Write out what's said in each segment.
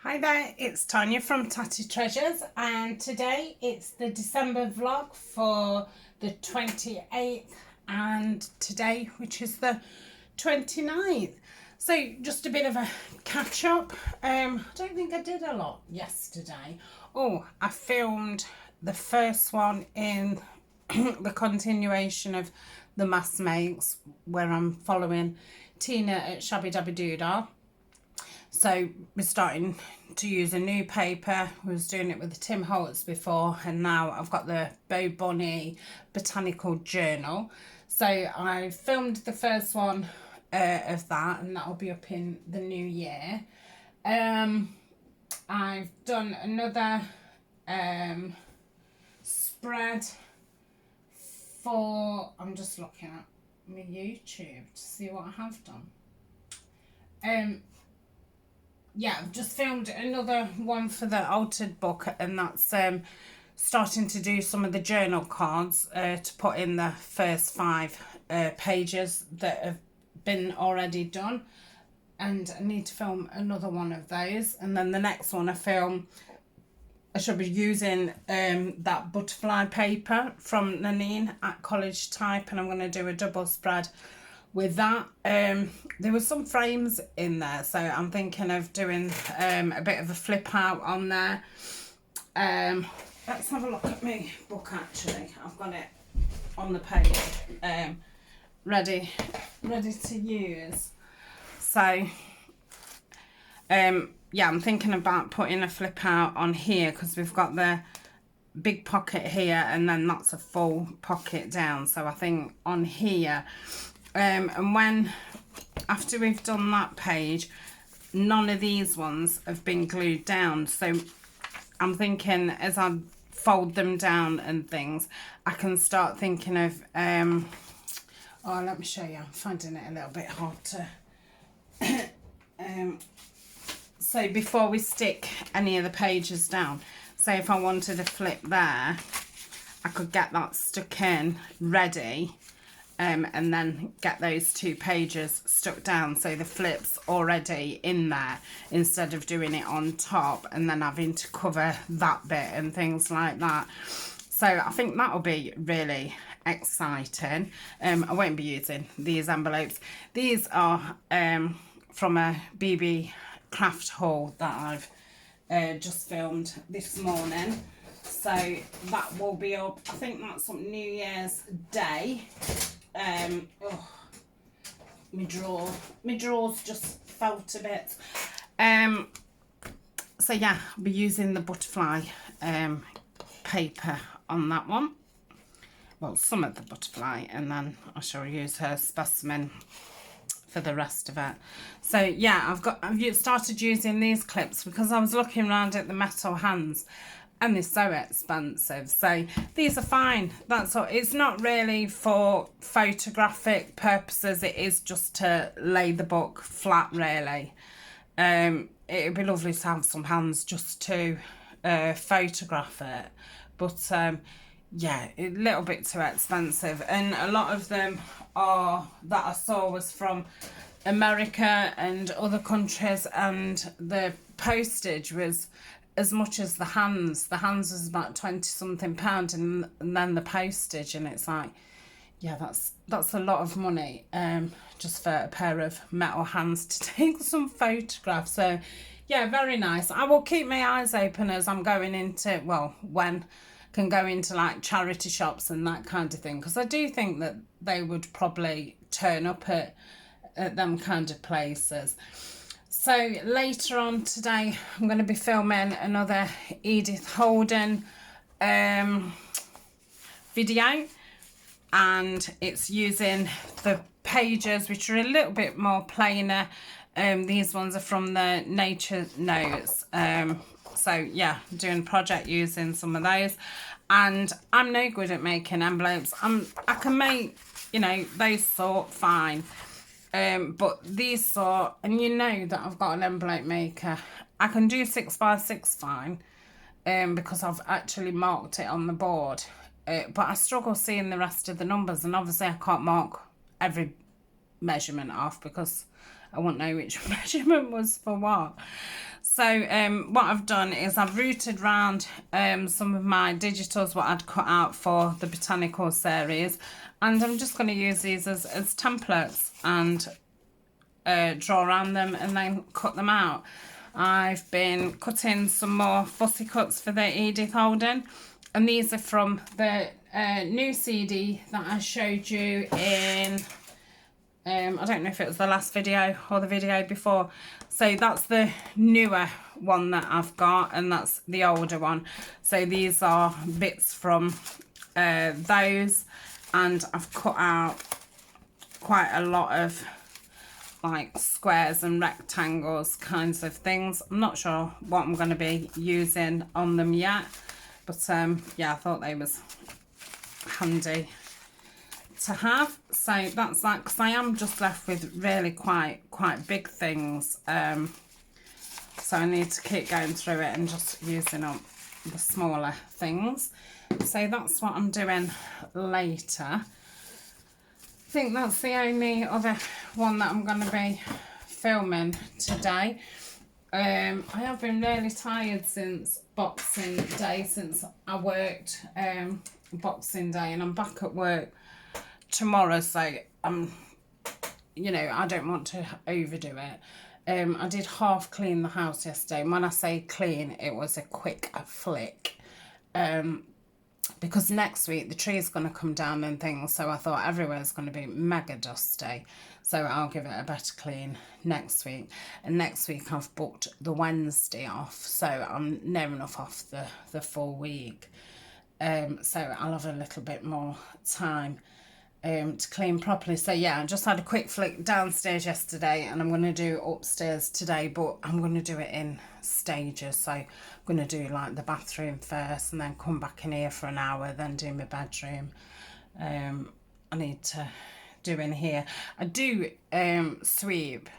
Hi there, it's Tania from Tatty Treasures, and today it's the December vlog for the 28th and today, which is the 29th. So just a bit of a catch up. I don't think I did a lot yesterday. Oh, I filmed the first one in the continuation of the mask makes where I'm following Tina at Shabby Dabby Doodah. So we're starting to use a new paper. I was doing it with the Tim Holtz before, and now I've got the Bo Bonnie Botanical Journal. So I filmed the first one of that, and that'll be up in the new year. I've done another spread for, I'm just looking at my YouTube to see what I have done. Yeah, I've just filmed another one for the altered book, and that's starting to do some of the journal cards to put in the first 5 pages that have been already done, and I need to film another one of those. And then the next one I should be using that butterfly paper from Nanine at College Type, and I'm going to do a double spread with that. There were some frames in there, so I'm thinking of doing a bit of a flip out on there. Let's have a look at my book. Actually, I've got it on the page, ready to use. So yeah, I'm thinking about putting a flip out on here because we've got the big pocket here, and then that's a full pocket down. So I think on here, and when after we've done that page, none of these ones have been glued down, so I'm thinking as I fold them down and things, I can start thinking of oh, let me show you. I'm finding it a little bit hard to so before we stick any of the pages down, say if I wanted to flip there, I could get that stuck in ready, and then get those 2 pages stuck down so the flip's already in there, instead of doing it on top and then having to cover that bit and things like that. So I think that'll be really exciting. I won't be using these envelopes. These are from a BB craft haul that I've just filmed this morning. So that will be up, I think that's up New Year's Day. Oh, my drawers just felt a bit. So yeah, I'll be using the butterfly paper on that one. Well, some of the butterfly, and then I shall use her specimen for the rest of it. So yeah, I've started using these clips because I was looking around at the metal hands, and they're so expensive. So these are fine. That's all. It's not really for photographic purposes. It is just to lay the book flat, really. It'd be lovely to have some hands just to photograph it. But yeah, a little bit too expensive. And a lot of them that I saw was from America and other countries, and the postage was as much as the hands. The hands was about 20 something pounds, and then the postage, and it's like, yeah, that's a lot of money just for a pair of metal hands to take some photographs. So yeah, very nice. I will keep my eyes open as I'm going into, well, when I can go into like charity shops and that kind of thing, because I do think that they would probably turn up at them kind of places. So later on today, I'm going to be filming another Edith Holden video, and it's using the pages which are a little bit more plainer. These ones are from the Nature Notes. So yeah, I'm doing a project using some of those, and I'm no good at making envelopes. I can make, you know, those sort fine. But these sort, and you know that I've got an envelope maker. I can do 6x6 fine, because I've actually marked it on the board. But I struggle seeing the rest of the numbers, and obviously I can't mark every measurement off because I won't know which measurement was for what. So what I've done is I've rooted round some of my digitals what I'd cut out for the botanical series, and I'm just going to use these as templates and draw around them and then cut them out. I've been cutting some more fussy cuts for the Edith Holden, and these are from the new CD that I showed you in I don't know if it was the last video or the video before. So that's the newer one that I've got, and that's the older one. So these are bits from those, and I've cut out quite a lot of like squares and rectangles kinds of things. I'm not sure what I'm going to be using on them yet, but yeah, I thought they was handy to have. So that's that, because I am just left with really quite big things, so I need to keep going through it and just using up the smaller things. So that's what I'm doing later. I think that's the only other one that I'm going to be filming today. I have been really tired since Boxing Day, since I worked Boxing Day, and I'm back at work tomorrow, so you know, I don't want to overdo it. I did half clean the house yesterday, and when I say clean, it was a quick flick, because next week the tree is going to come down and things, so I thought everywhere's going to be mega dusty, so I'll give it a better clean next week. And next week I've booked the Wednesday off, so I'm near enough off the full week, so I'll have a little bit more time to clean properly. So yeah, I just had a quick flick downstairs yesterday, and I'm going to do upstairs today, but I'm going to do it in stages. So I'm going to do like the bathroom first, and then come back in here for an hour, then do my bedroom. I need to do in here. I do sweep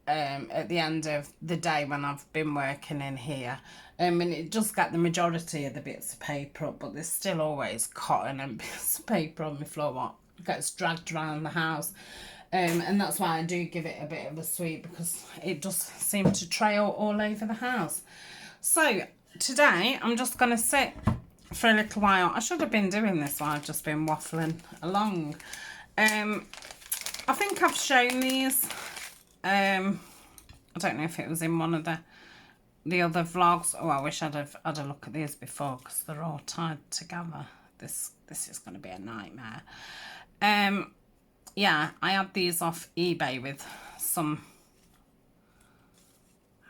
at the end of the day when I've been working in here, and it does get the majority of the bits of paper up, but there's still always cotton and bits of paper on my floor what gets dragged around the house, and that's why I do give it a bit of a sweep, because it does seem to trail all over the house. So today I'm just going to sit for a little while. I should have been doing this while I've just been waffling along. I think I've shown these. I don't know if it was in one of the other vlogs. Oh, I wish I'd have had a look at these before, because they're all tied together. This is going to be a nightmare. Yeah, I had these off eBay with some.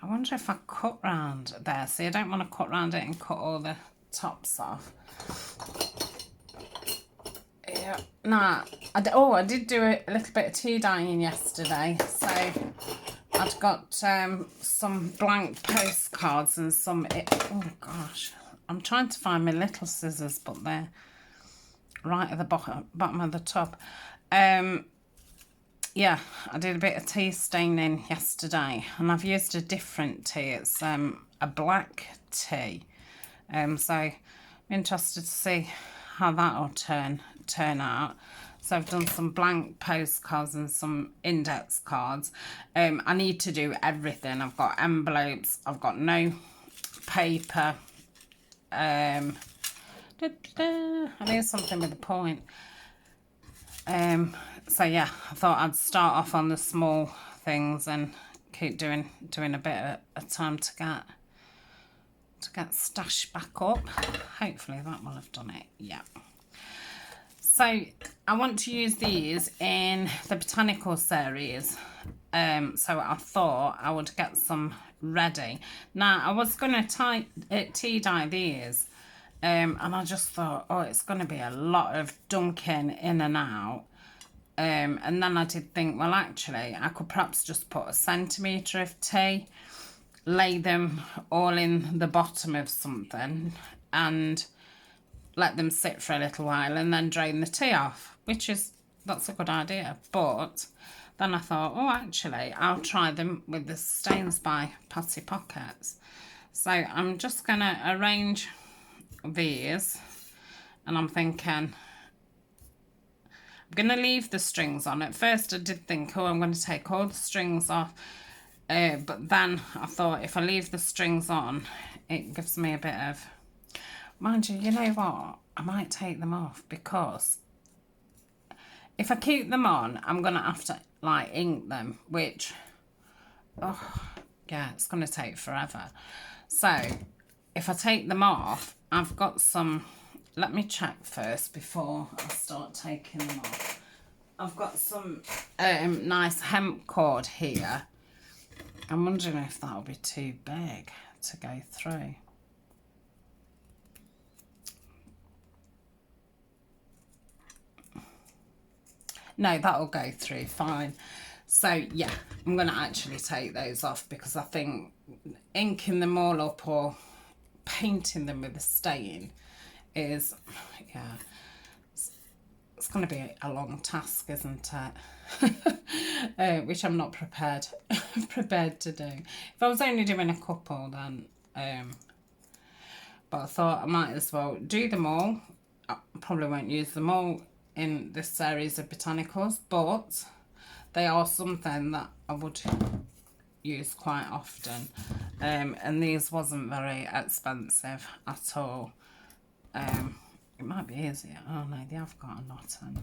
I wonder if I cut round there. See, I don't want to cut round it and cut all the tops off. Yeah, nah. I did do a little bit of tea dyeing yesterday, so I'd got some blank postcards and some. Oh gosh, I'm trying to find my little scissors, but they're right at the bottom of the tub. Yeah, I did a bit of tea staining yesterday, and I've used a different tea. It's a black tea. So I'm interested to see how that'll turn out. So I've done some blank postcards and some index cards. I need to do everything. I've got envelopes, I've got no paper. I need something with a point. So yeah, I thought I'd start off on the small things and keep doing a bit at a time to get stashed back up. Hopefully that will have done it. Yeah. So I want to use these in the botanical series. So I thought I would get some ready. Now I was going to tea dye these. And I just thought, oh, it's going to be a lot of dunking in and out. And then I did think, well, actually, I could perhaps just put a centimetre of tea, lay them all in the bottom of something, and let them sit for a little while, and then drain the tea off, that's a good idea. But then I thought, oh, actually, I'll try them with the Stains by Patty Pockets. So I'm just going to arrange these, and I'm thinking I'm going to leave the strings on. At first I did think, oh, I'm going to take all the strings off But then I thought if I leave the strings on, it gives me a bit of, mind you, you know what, I might take them off, because if I keep them on, I'm going to have to like ink them, which, oh yeah, it's going to take forever. So if I take them off, I've got some, let me check first before I start taking them off. I've got some nice hemp cord here. I'm wondering if that'll be too big to go through. No, that'll go through fine. So yeah, I'm going to actually take those off, because I think inking them all up or painting them with a stain is, yeah, it's going to be a long task, isn't it? Which I'm not prepared to do. If I was only doing a couple, then but I thought I might as well do them all. I probably won't use them all in this series of botanicals, but they are something that I would use quite often. And these wasn't very expensive at all. It might be easier. Oh no, they have got a knot in.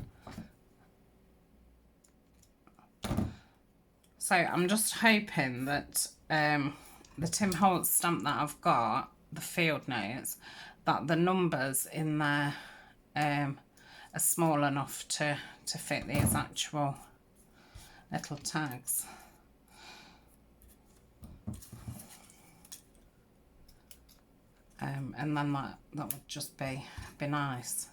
So I'm just hoping that the Tim Holtz stamp that I've got, the field notes, that the numbers in there are small enough to fit these actual little tags. And then that would just be nice,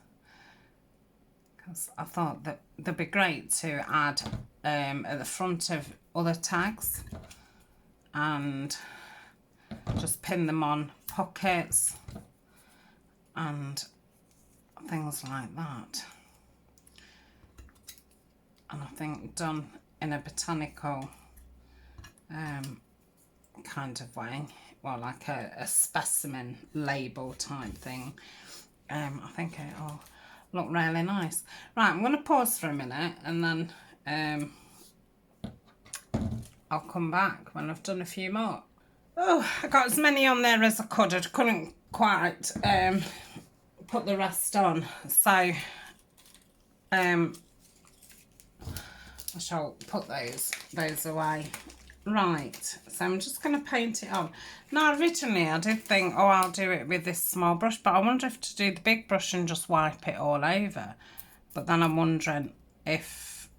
because I thought that they'd be great to add at the front of other tags, and just pin them on pockets and things like that. And I think done in a botanical kind of way, well, like a specimen label type thing, I think it'll look really nice. Right, I'm going to pause for a minute, and then I'll come back when I've done a few more. Oh, I got as many on there as I could. I couldn't quite put the rest on, so I shall put those away. Right, so I'm just going to paint it on. Now, originally I did think, oh, I'll do it with this small brush, but I wonder if to do the big brush and just wipe it all over. But then I'm wondering if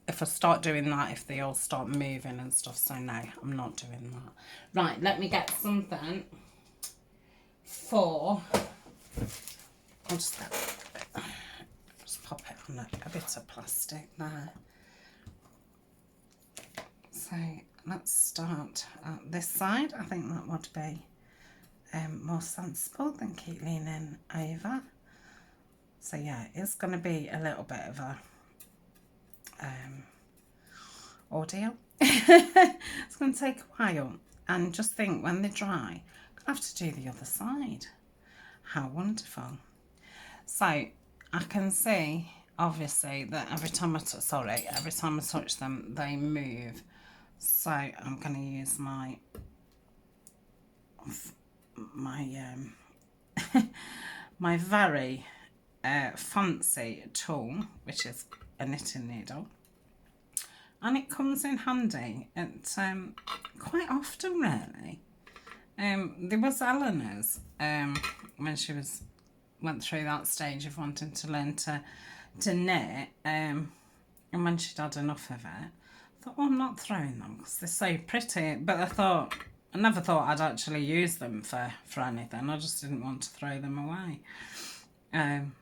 I start doing that, if they all start moving and stuff. So no, I'm not doing that. Right, let me get something for, I'll just pop it on a bit of plastic there. So let's start at this side. I think that would be more sensible than keep leaning over. So yeah, it's going to be a little bit of a ordeal. It's going to take a while, and just think when they're dry, I have to do the other side. How wonderful. So I can see obviously that every time I touch them they move. So I'm going to use my my very fancy tool, which is a knitting needle, and it comes in handy at quite often, really. There was Eleanor's when she went through that stage of wanting to learn to knit, and when she'd had enough of it, I thought, oh, I'm not throwing them because they're so pretty. But I never thought I'd actually use them for anything. I just didn't want to throw them away.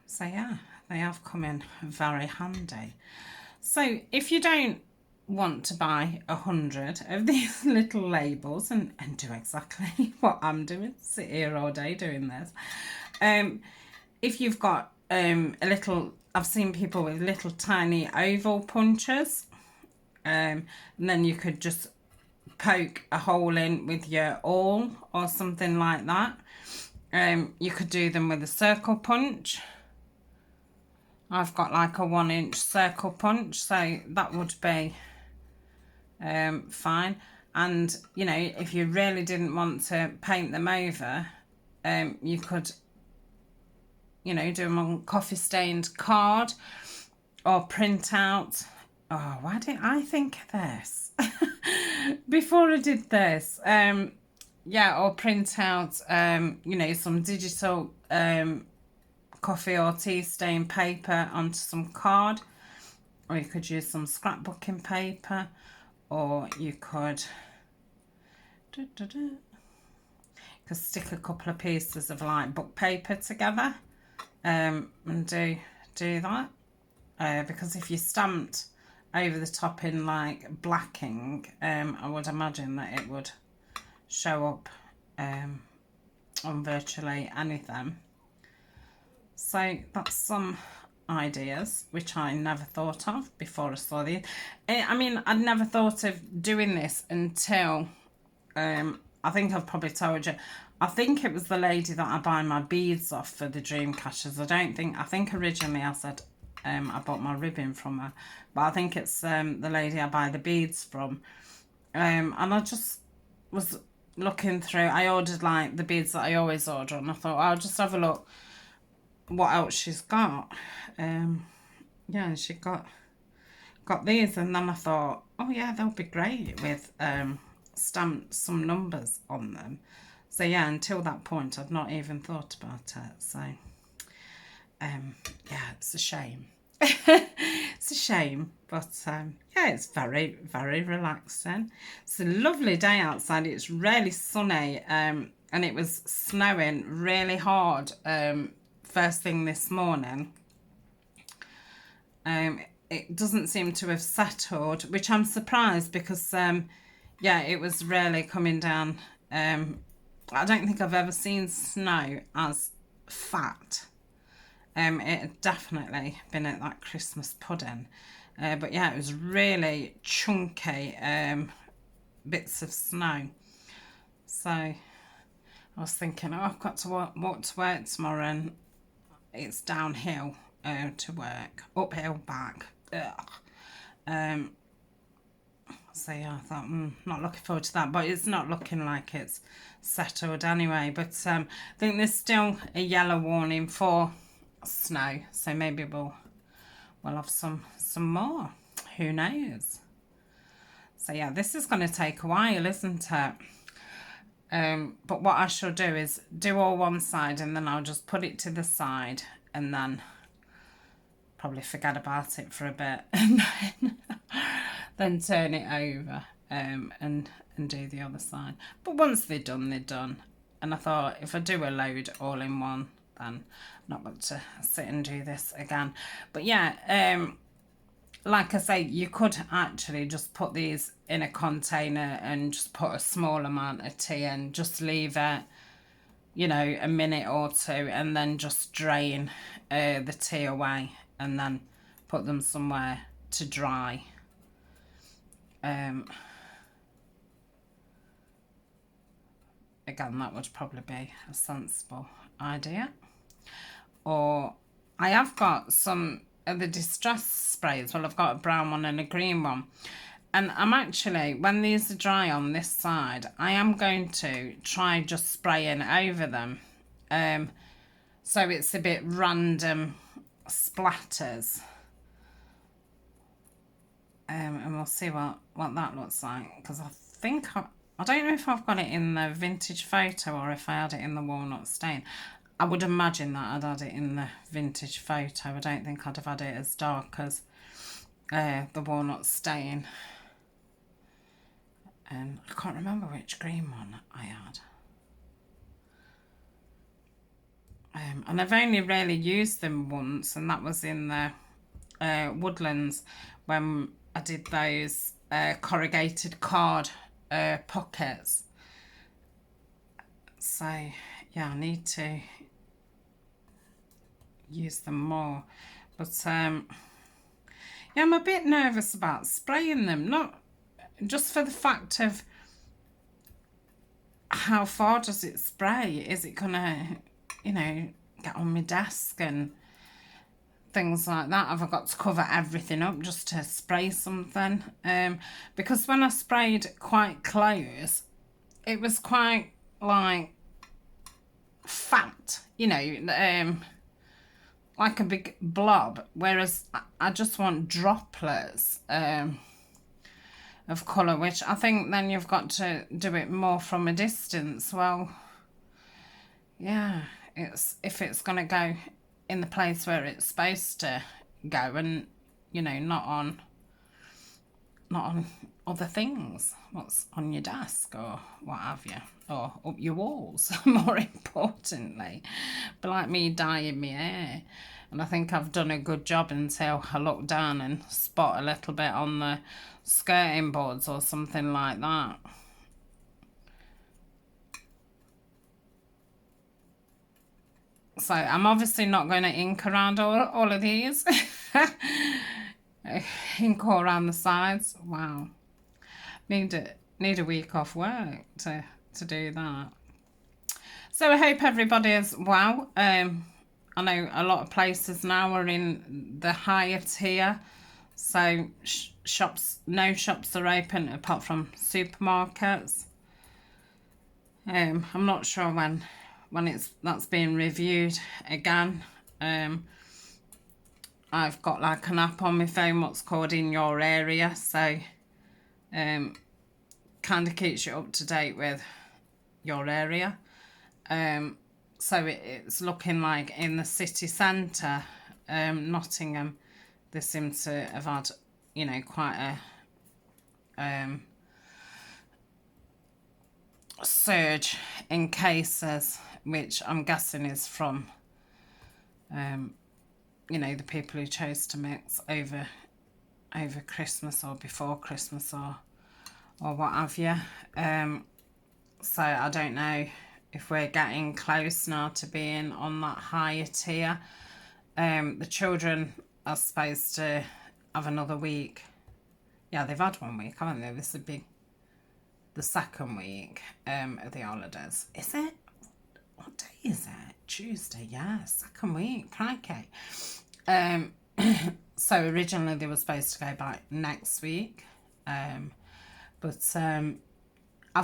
So yeah, they have come in very handy. So if you don't want to buy 100 of these little labels and do exactly what I'm doing, sit here all day doing this, if you've got a little, I've seen people with little tiny oval punches, and then you could just poke a hole in with your awl or something like that. You could do them with a circle punch. I've got like a 1-inch circle punch, so that would be fine. And, you know, if you really didn't want to paint them over, you could, you know, do them on coffee stained card or print out. Oh, why didn't I think of this before I did this? Yeah, or print out, you know, some digital coffee or tea stain paper onto some card, or you could use some scrapbooking paper, or you could stick a couple of pieces of like book paper together and do that, because if you stamped over the top in like blacking, I would imagine that it would show up on virtually anything. So that's some ideas which I never thought of before I saw these. I mean, I'd never thought of doing this until I think I've probably told you. I think it was the lady that I buy my beads off for the dream catchers. I think originally I said I bought my ribbon from her, but I think it's the lady I buy the beads from. And I just was looking through. I ordered like the beads that I always order, and I thought I'll just have a look what else she's got. Yeah, and she got these, and then I thought, oh yeah, they'll be great with stamped some numbers on them. So yeah, until that point I'd not even thought about it. So yeah, it's a shame. It's a shame, but yeah, it's very, very relaxing. It's a lovely day outside. It's really sunny, and it was snowing really hard first thing this morning. It doesn't seem to have settled, which I'm surprised, because yeah, it was really coming down. I don't think I've ever seen snow as fat. It had definitely been at that Christmas pudding, but yeah, it was really chunky bits of snow. So I was thinking, oh, I've got to walk to work tomorrow, and it's downhill to work, uphill back. Ugh. So yeah, I thought, not looking forward to that, but it's not looking like it's settled anyway. But I think there's still a yellow warning for snow, so maybe we'll have some more. Who knows? So yeah, this is going to take a while, isn't it? But what I shall do is do all one side, and then I'll just put it to the side, and then probably forget about it for a bit, and then turn it over and do the other side. But once they're done, they're done. And I thought, if I do a load all in one, then I'm not going to sit and do this again. But yeah, like I say, you could actually just put these in a container and just put a small amount of tea in, just leave it, you know, a minute or two, and then just drain the tea away, and then put them somewhere to dry. Again, that would probably be a sensible idea. Or I have got some of the distress sprays. Well, I've got a brown one and a green one. And I'm actually, when these are dry on this side, I am going to try just spraying over them. So it's a bit random splatters. And we'll see what that looks like. Because I think, I don't know if I've got it in the vintage photo or if I had it in the walnut stain. I would imagine that I'd had it in the vintage photo. I don't think I'd have had it as dark as the walnut stain. And I can't remember which green one I had. And I've only really used them once, and that was in the Woodlands when I did those corrugated card pockets. So yeah, I need to use them more. But yeah, I'm a bit nervous about spraying them, not just for the fact of how far does it spray. Is it gonna, you know, get on my desk and things like that. Have I got to cover everything up just to spray something? Because when I sprayed quite close, it was quite like fat, you know, like a big blob, whereas I just want droplets of colour, which I think then you've got to do it more from a distance. Well, yeah, it's if it's going to go in the place where it's supposed to go, and you know, not on other things, what's on your desk or what have you, or up your walls more importantly. But like me dyeing my hair, and I think I've done a good job until I look down and spot a little bit on the skirting boards or something like that. So I'm obviously not going to ink around all of these. Ink all around the sides. Wow. Need a week off work to do that. So I hope everybody is well. I know a lot of places now are in the higher tier. So no shops are open apart from supermarkets. I'm not sure when that's being reviewed again. I've got like an app on my phone what's called In Your Area, so kind of keeps you up to date with your area. So it's looking like in the city centre, Nottingham, they seem to have had, you know, quite a surge in cases, which I'm guessing is from, you know, the people who chose to mix over Christmas or before Christmas or what have you. So I don't know if we're getting close now to being on that higher tier. The children are supposed to have another week. Yeah, they've had 1 week, haven't they? This would be the second week of the holidays. Is it? What day is it? Tuesday, yeah, second week. Crikey. So originally they were supposed to go back next week. But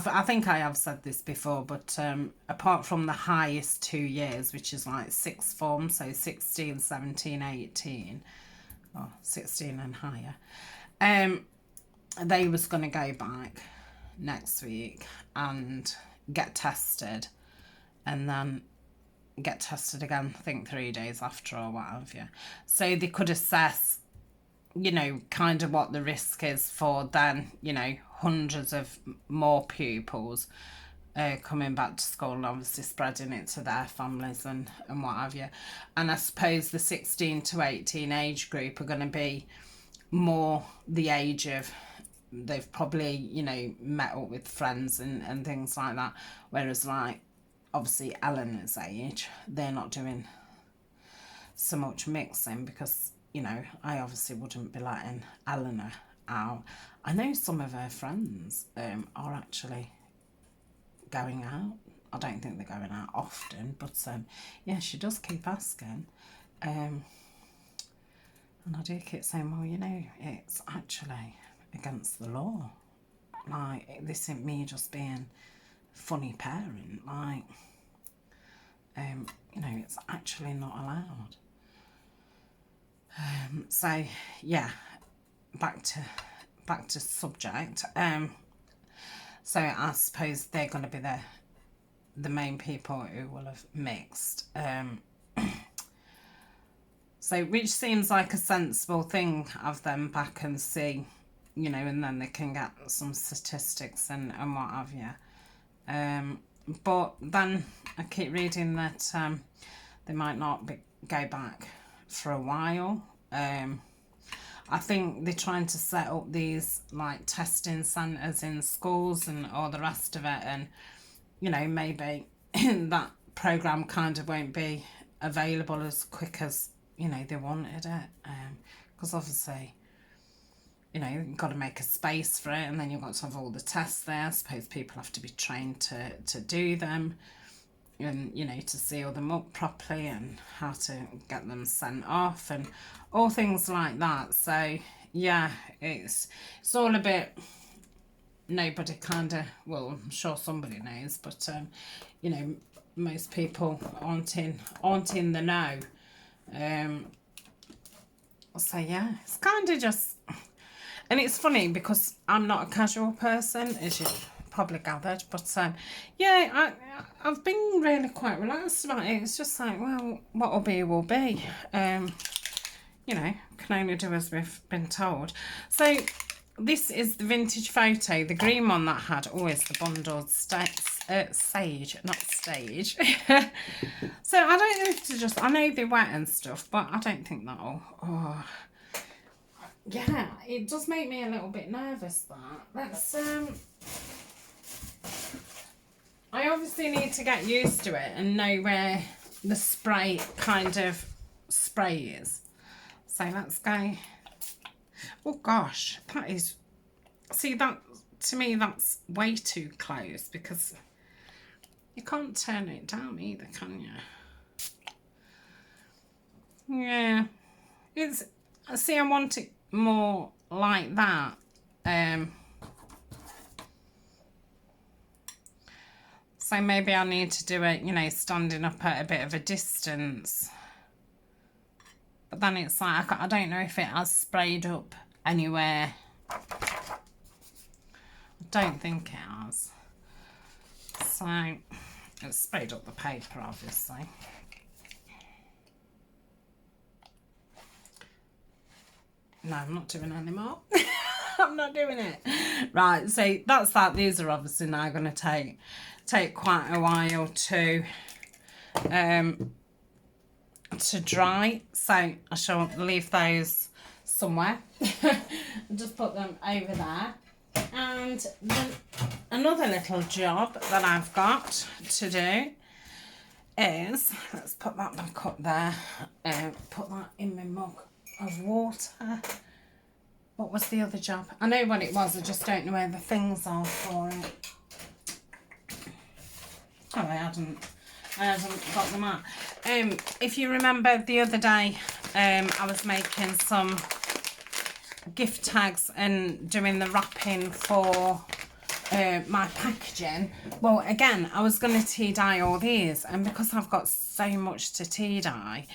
I think I have said this before, but apart from the highest 2 years, which is like sixth form, so 16, 17, 18, or 16 and higher, they was going to go back next week and get tested, and then get tested again, I think 3 days after or what have you. So they could assess, you know, kind of what the risk is for then, you know, hundreds of more pupils coming back to school and obviously spreading it to their families and what have you. And I suppose the 16 to 18 age group are going to be more the age of, they've probably, you know, met up with friends and things like that. Whereas like, obviously Eleanor's age, they're not doing so much mixing because, you know, I obviously wouldn't be letting Eleanor out. I know some of her friends are actually going out. I don't think they're going out often, but yeah, she does keep asking. And I do keep saying, well, you know, it's actually against the law. Like, this isn't me just being a funny parent. Like, you know, it's actually not allowed. So yeah, back to subject. So I suppose they're going to be the main people who will have mixed. So which seems like a sensible thing of them back and see, you know, and then they can get some statistics and what have you. But then I keep reading that they might not go back for a while. I think they're trying to set up these like testing centres in schools and all the rest of it, and you know, maybe that programme kind of won't be available as quick as, you know, they wanted it, because obviously, you know, you've got to make a space for it, and then you've got to have all the tests there. I suppose people have to be trained to do them. and you know, to seal them up properly and how to get them sent off and all things like that. So yeah, it's all a bit, nobody kind of, well, I'm sure somebody knows, but you know, most people aren't in the know. So yeah, it's kind of just, and it's funny because I'm not a casual person, as you've probably gathered, but yeah, I've been really quite relaxed about it. It's just like, well, what will be will be. You know, can only do as we've been told. So this is the vintage photo, the green one that had always the bundled sage, not stage. So I don't know if to just, I know they're wet and stuff, but I don't think that'll, oh. Yeah, it does make me a little bit nervous, that. Let's, I obviously need to get used to it and know where the spray kind of spray is. So let's go. Oh gosh, that is, see, that, to me, that's way too close because you can't turn it down either, can you? Yeah, it's, see, I want it more like that. So maybe I need to do it, you know, standing up at a bit of a distance. But then it's like, I don't know if it has sprayed up anywhere. I don't think it has. So, it's sprayed up the paper, obviously. No, I'm not doing it anymore. I'm not doing it. Right, so that's that. These are obviously now going to take quite a while to dry. So I shall leave those somewhere. Just put them over there. And then another little job that I've got to do is, let's put that back up there, put that in my mug of water. What was the other job? I know what it was, I just don't know where the things are for it. Oh, I hadn't got them out. If you remember the other day, I was making some gift tags and doing the wrapping for my packaging. Well, again, I was going to tea dye all these, and because I've got so much to tea dye,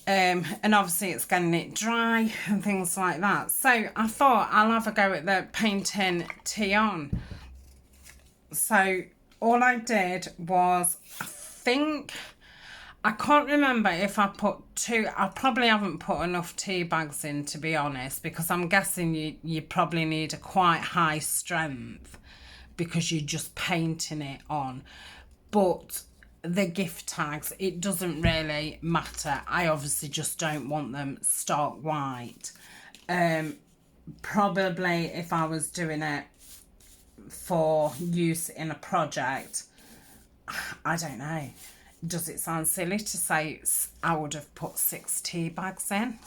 and obviously it's getting it dry and things like that, so I thought I'll have a go at the painting tea on. So all I did was, I can't remember if I put I probably haven't put enough tea bags in, to be honest, because I'm guessing you probably need a quite high strength because you're just painting it on. But the gift tags, it doesn't really matter. I obviously just don't want them stark white. Probably if I was doing it for use in a project, I don't know. Does it sound silly to say I would have put 6 tea bags in?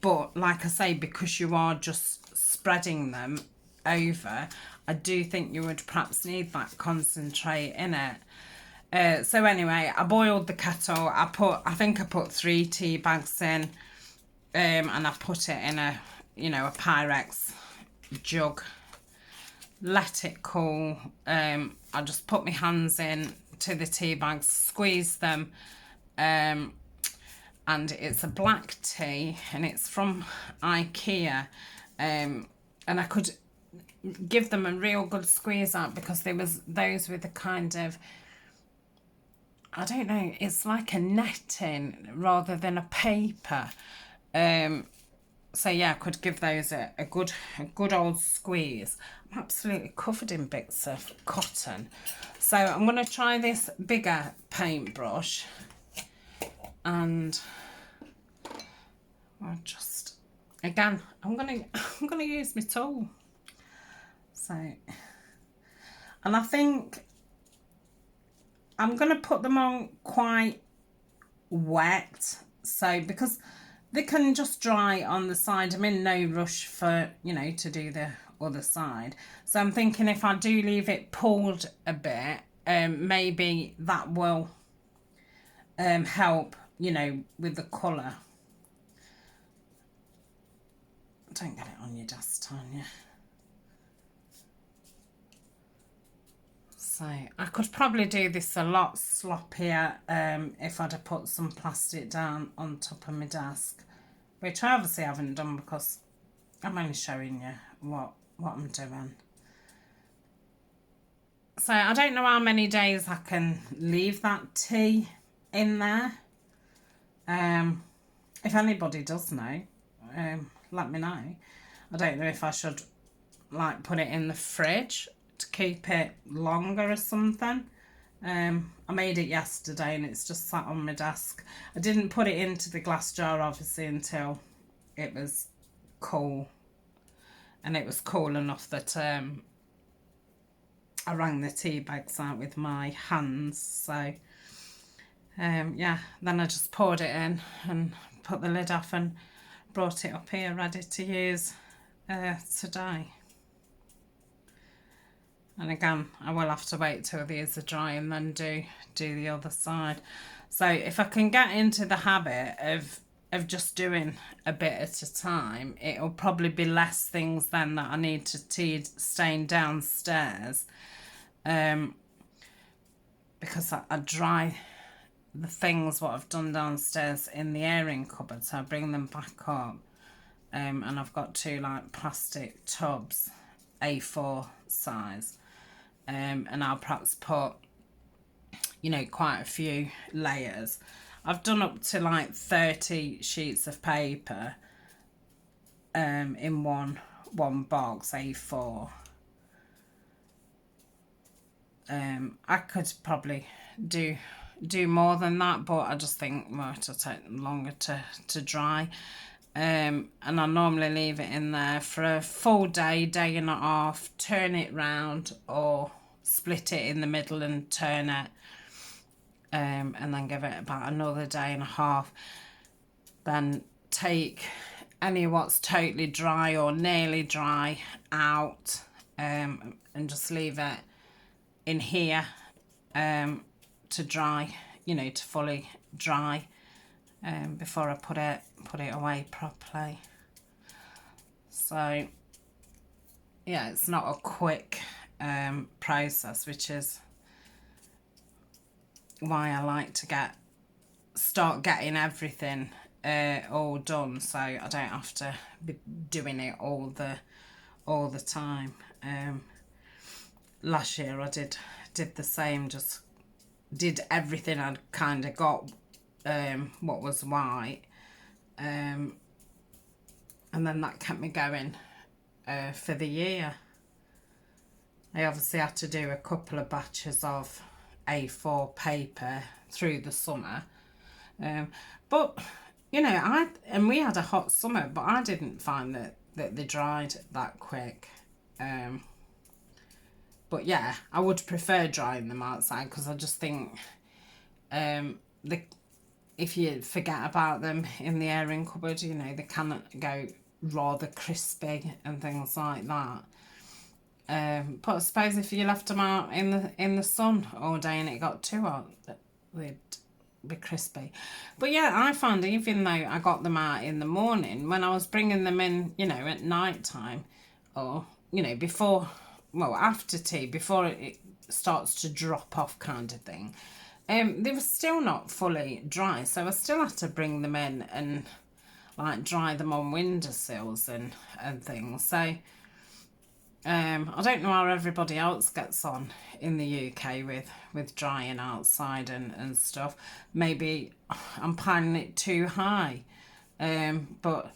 But like I say, because you are just spreading them over, I do think you would perhaps need that concentrate in it. So anyway, I boiled the kettle. I think I put 3 tea bags in, and I put it in a Pyrex jug. Let it cool. I just put my hands in to the tea bags, squeeze them, and it's a black tea, and it's from IKEA, and I could give them a real good squeeze out because there was those with a kind of, I don't know, it's like a netting rather than a paper. So yeah, I could give those a good old squeeze. I'm absolutely covered in bits of cotton. So I'm going to try this bigger paintbrush, and I'll just, again, I'm going to use my tool. So, and I think I'm going to put them on quite wet, so because they can just dry on the side. I'm in no rush for, to do the other side. So I'm thinking if I do leave it pulled a bit, maybe that will help, you know, with the colour. Don't get it on your desk, Tanya. So I could probably do this a lot sloppier if I'd have put some plastic down on top of my desk, which I obviously haven't done because I'm only showing you what I'm doing. So I don't know how many days I can leave that tea in there. If anybody does know, let me know. I don't know if I should like put it in the fridge to keep it longer or something. I made it yesterday and it's just sat on my desk. I didn't put it into the glass jar obviously until it was cool, and it was cool enough that I wrung the tea bags out with my hands. So yeah, then I just poured it in and put the lid off and brought it up here ready to use today. And again, I will have to wait till these are dry and then do the other side. So if I can get into the habit of just doing a bit at a time, it'll probably be less things then that I need to tea stain downstairs. Because I dry the things what I've done downstairs in the airing cupboard, so I bring them back up. And I've got 2 like plastic tubs, A4 size. And I'll perhaps put, you know, quite a few layers. I've done up to like 30 sheets of paper in one box, A4. I could probably do more than that, but I just think, well, it'll take longer to dry. And I normally leave it in there for a full day, day and a half, turn it round or split it in the middle and turn it, and then give it about another day and a half. Then take any what's totally dry or nearly dry out, and just leave it in here to dry, you know, to fully dry before I put it away properly. So yeah, it's not a quick process, which is why I like to start getting everything all done, so I don't have to be doing it all the time. Last year I did the same, just did everything I'd kind of got what was white, and then that kept me going for the year. I obviously had to do a couple of batches of A4 paper through the summer, but you know, we had a hot summer, but I didn't find that they dried that quick. But yeah, I would prefer drying them outside, because I just think if you forget about them in the airing cupboard, you know, they can go rather crispy and things like that. But I suppose if you left them out in the sun all day and it got too hot, they'd be crispy. But yeah, I found even though I got them out in the morning, when I was bringing them in, you know, at night time, or, you know, before, well, after tea, before it starts to drop off kind of thing, they were still not fully dry, so I still had to bring them in and like dry them on windowsills and things. So I don't know how everybody else gets on in the UK with drying outside and stuff. Maybe I'm piling it too high, but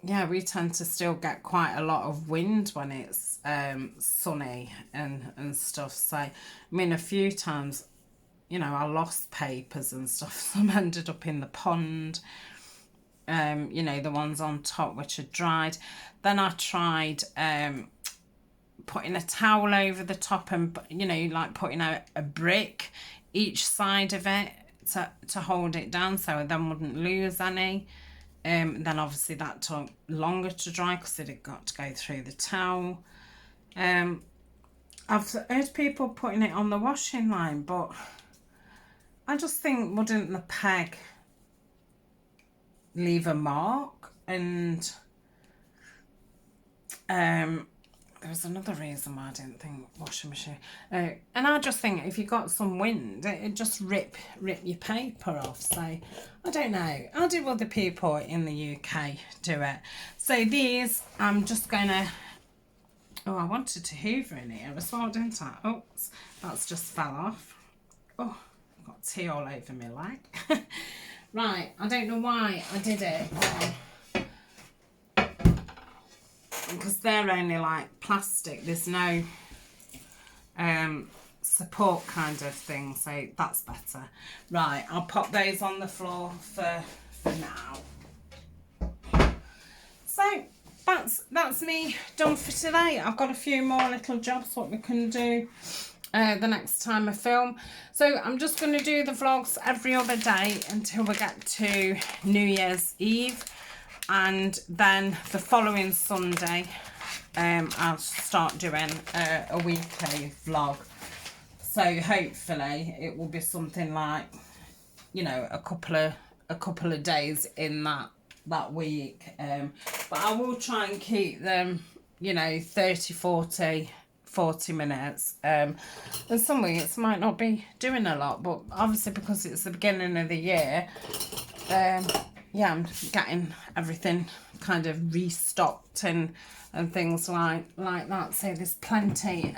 yeah, we tend to still get quite a lot of wind when it's sunny and stuff. So I mean, a few times, you know, I lost papers and stuff. Some ended up in the pond, you know, the ones on top which are dried. Then I tried putting a towel over the top and, you know, like putting a brick each side of it to hold it down so I then wouldn't lose any. Then obviously that took longer to dry because it had got to go through the towel. I've heard people putting it on the washing line, but I just think, wouldn't the peg leave a mark? And there was another reason why I didn't think washing machine. And I just think if you got some wind, it just rip your paper off. So I don't know. How do other people in the UK do it? So these, I'm just gonna. Oh, I wanted to hoover in here as well, didn't I? Oops, that's just fell off. Oh, I've got tea all over my leg. Right, I don't know why I did it. Because they're only like plastic, there's no support kind of thing, so that's better. Right, I'll pop those on the floor for now. So that's me done for today. I've got a few more little jobs what we can do the next time I film. So I'm just going to do the vlogs every other day until we get to New Year's Eve. And then the following Sunday, I'll start doing a weekly vlog. So hopefully it will be something like, you know, a couple of days in that week. But I will try and keep them, you know, 30, 40 minutes. And some weeks might not be doing a lot, but obviously because it's the beginning of the year, yeah, I'm getting everything kind of restocked and things like that. So there's plenty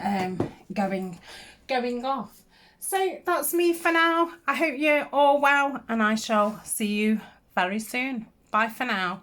going off. So that's me for now. I hope you're all well, and I shall see you very soon. Bye for now.